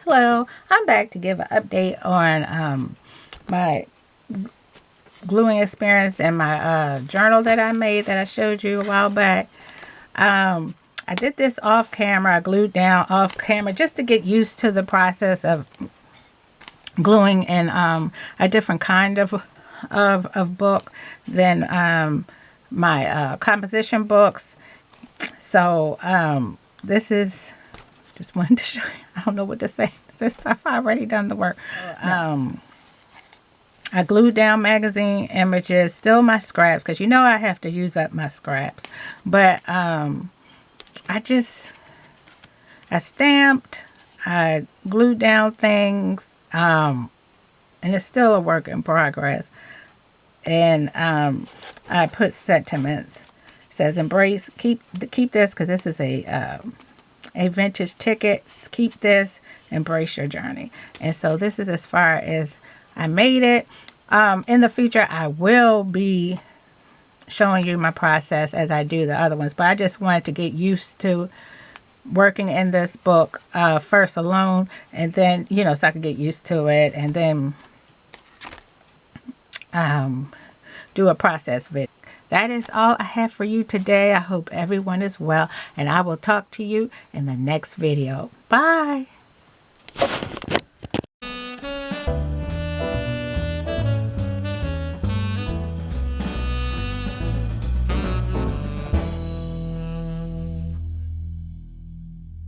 Hello, I'm back to give an update on my gluing experience and my journal that I made that I showed you a while back. I did this off camera. I glued down off camera just to get used to the process of gluing in a different kind of book than my composition books. So this is just wanted to show you. I don't know what to say since I've already done the work. I glued down magazine images, still my scraps, because you know I have to use up my scraps. But I stamped, I glued down things, and it's still a work in progress. And I put sentiments. It says embrace, keep this, because this is a vintage ticket. Keep this, embrace your journey. And so this is as far as I made it. In the future, I will be showing you my process as I do the other ones, but I just wanted to get used to working in this book first alone, and then, you know, so I could get used to it, and then do a process video. That is all I have for you today. I hope everyone is well, and I will talk to you in the next video. Bye.